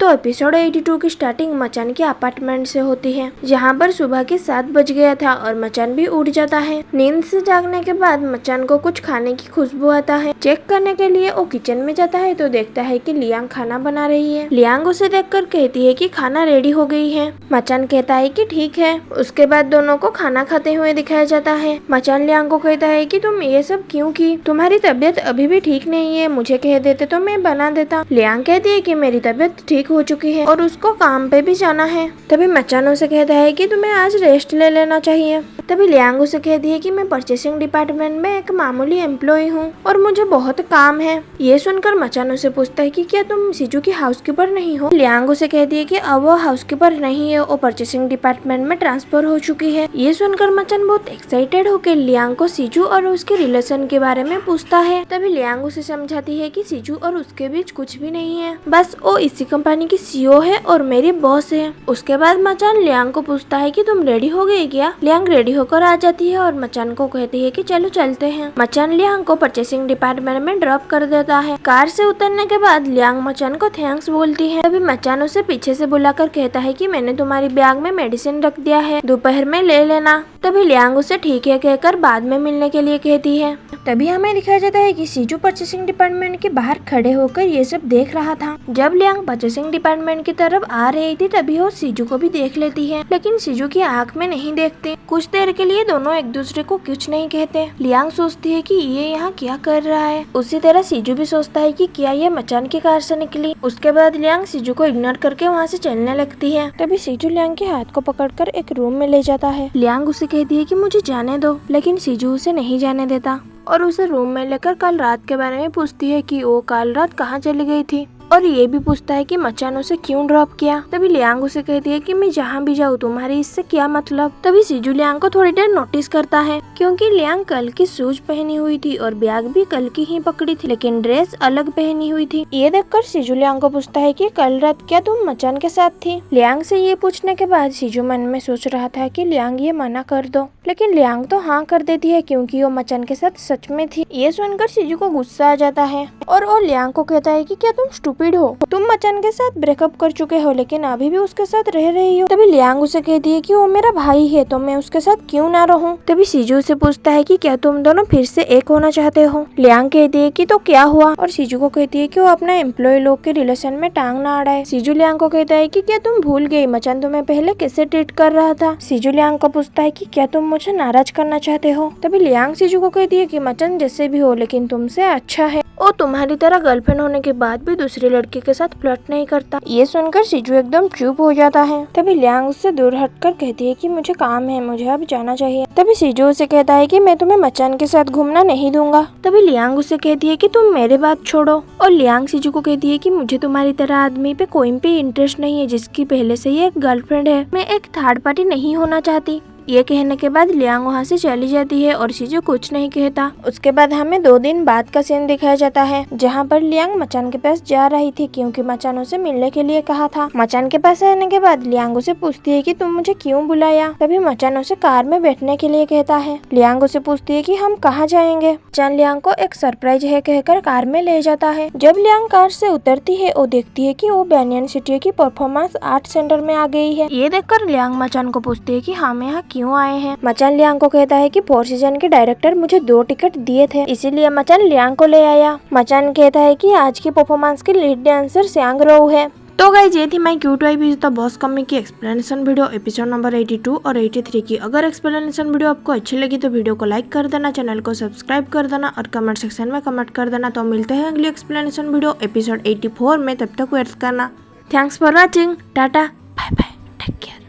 तो एपिसोड 82 की स्टार्टिंग मचान के अपार्टमेंट से होती है, जहाँ पर सुबह के 7 बज गया था और मचान भी उठ जाता है। नींद से जागने के बाद मचान को कुछ खाने की खुशबू आता है। चेक करने के लिए वो किचन में जाता है तो देखता है कि लियांग खाना बना रही है। लियांग उसे देखकर कहती है कि खाना रेडी हो गई है। मचान कहता है कि ठीक है। उसके बाद दोनों को खाना खाते हुए दिखाया जाता है। मचान लियांग को कहता है कि तुम ये सब क्यों की? तुम्हारी तबीयत अभी भी ठीक नहीं है, मुझे कह देते तो मैं बना देता। लियांग कहती है कि मेरी तबीयत ठीक हो चुकी है और उसको काम पे भी जाना है। तभी मचान उसे कहता है कि तुम्हें आज रेस्ट ले लेना चाहिए। तभी लियांग उसे कहती है कि मैं परचेसिंग डिपार्टमेंट में एक मामूली एम्प्लॉय हूँ और मुझे बहुत काम है। ये सुनकर मचान उसे पूछता है कि क्या तुम सीजू की हाउसकीपर नहीं हो? लियांग उसे कहती है कि अब वो हाउसकीपर नहीं है, वो परचेसिंग डिपार्टमेंट में ट्रांसफर हो चुकी है। ये सुनकर मचान बहुत एक्साइटेड होकर लियांग को सीजू और उसके रिलेशन के बारे में पूछता है। तभी लियांग उसे समझाती है कि सीजू और उसके बीच कुछ भी नहीं है, बस वो इसी कंपनी की सीईओ है और मेरी बॉस है। उसके बाद मचान लियांग को पूछता है कि तुम रेडी हो गई क्या? लियांग रेडी होकर आ जाती है और मचान को कहती है कि चलो चलते हैं। मचान लियांग को परचेसिंग डिपार्टमेंट में ड्रॉप कर देता है। कार से उतरने के बाद लियांग मचान को थैंक्स बोलती है। तभी मचान उसे पीछे से बुलाकर कहता है कि मैंने तुम्हारी बैग में मेडिसिन रख दिया है, दोपहर में ले लेना। तभी लियांग उसे ठीक है कहकर बाद में मिलने के लिए कहती है। तभी हमें दिखाया जाता है कि सीजू परचेसिंग डिपार्टमेंट के बाहर खड़े होकर ये सब देख रहा था। जब लियांग परचेसिंग डिपार्टमेंट की तरफ आ रही थी तभी वो सीजू को भी देख लेती है, लेकिन सीजू की आंख में नहीं देखते। कुछ देर के लिए दोनों एक दूसरे को कुछ नहीं कहते। लियांग सोचती है कि ये यहाँ क्या कर रहा है। उसी तरह सीजू भी सोचता है कि क्या ये मचान की कार से निकली। उसके बाद लियांग सीजू को इग्नोर करके वहाँ से चलने लगती है। तभी सीजू लियांग के हाथ को पकड़कर एक रूम में ले जाता है। लियांग उसे कहती है कि मुझे जाने दो, लेकिन सीजू उसे नहीं जाने देता और उसे रूम में लेकर कल रात के बारे में पूछती है कि वो कल रात कहाँ चली गई थी और ये भी पूछता है कि मचान उसे क्यों ड्रॉप किया। तभी लियांग उसे कहती है कि मैं जहाँ भी जाऊँ तुम्हारी इससे क्या मतलब। तभी सीजू लियांग को थोड़ी देर नोटिस करता है, क्योंकि लियांग कल की शूज पहनी हुई थी और बैग भी कल की ही पकड़ी थी, लेकिन ड्रेस अलग पहनी हुई थी। ये देखकर सीजू लियांग को पूछता है कि कल रात क्या तुम मचान के साथ थी? लियांग से ये पूछने के बाद सीजू मन में सोच रहा था कि लियांग ये मना कर दो, लेकिन लियांग तो हाँ कर देती है क्योंकि वो मचान के साथ सच में थी। ये सुनकर सीजू को गुस्सा आ जाता है और वो लियांग को कहता है कि क्या तुम स्टूपिड हो? तुम मचान के साथ ब्रेकअप कर चुके हो लेकिन अभी भी उसके साथ रह रही हो। तभी लियांग उसे कहती है कि वो मेरा भाई है तो मैं उसके साथ क्यों ना रहूं। तभी सीजू से पूछता है कि क्या तुम दोनों फिर से एक होना चाहते हो? लियांग कहती है कि तो क्या हुआ और सीजू को कहती है कि वो अपना एम्प्लॉय लोग के रिलेशन में टांग ना अड़ाए। सीजू लियांग को कहता है कि क्या तुम भूल गई मचान तुम्हें पहले कैसे ट्रीट कर रहा था? सीजू लियांग को पूछता है कि क्या तुम मुझे नाराज करना चाहते हो? तभी लियांग सीजू को कहती है कि मचान जैसे भी हो लेकिन तुमसे अच्छा है, वो तुम्हारी तरह गर्लफ्रेंड होने के बाद भी दूसरी लड़की के साथ फ्लर्ट नहीं करता। ये सुनकर सीजू एकदम चुप हो जाता है। तभी लियांग उससे दूर हटकर कहती है कि मुझे काम है, मुझे अब जाना चाहिए। तभी सीजू उसे कहता है कि मैं तुम्हें मचान के साथ घूमना नहीं दूंगा। तभी लियांग उसे कहती है कि तुम मेरे बात छोड़ो और लियांग सीजू को कहती है कि मुझे तुम्हारी तरह आदमी पे कोई भी इंटरेस्ट नहीं है जिसकी पहले से ही एक गर्लफ्रेंड है। मैं एक थर्ड पार्टी नहीं होना चाहती। ये कहने के बाद लियांग वहाँ से चली जाती है और सीजू कुछ नहीं कहता। उसके बाद हमें 2 दिन बाद का सीन दिखाया जाता है, जहाँ पर लियांग मचान के पास जा रही थी क्योंकि मचान उसे मिलने के लिए कहा था। मचान के पास आने के बाद लियांग उसे पूछती है कि तुम मुझे क्यों बुलाया। तभी मचान उसे कार में बैठने के लिए कहता है। लियांग उसे पूछती है कि हम कहाँ जाएंगे। मचान लियांग को एक सरप्राइज है कहकर कार में ले जाता है। जब लियांग कार से उतरती है वो देखती है कि वो बैनियन सिटी की परफॉर्मेंस आर्ट सेंटर में आ गई है। ये देखकर लियांग मचान को पूछती है कि हम यहाँ क्यों आए हैं। मचान लियांग को कहता है कि 4 सीजन के डायरेक्टर मुझे 2 टिकट दिए थे, इसीलिए मचान लियांग को ले आया। मचान कहता है कि आज की परफॉर्मेंस की लीड डांसर सियांग रो है। तो गाइस ये थी माय क्यूट वाई भी बॉस कमी की एक्सप्लेनेशन वीडियो एपिसोड नंबर 82 और 83 की। अगर एक्सप्लेनेशन वीडियो आपको अच्छी लगी तो वीडियो को लाइक कर देना, चैनल को सब्सक्राइब कर देना और कमेंट सेक्शन में कमेंट कर देना। तो मिलते हैं अगली एक्सप्लेनेशन वीडियो एपिसोड 84 में, तब तक वेट करना। Thanks for watching, tata, bye bye, take care.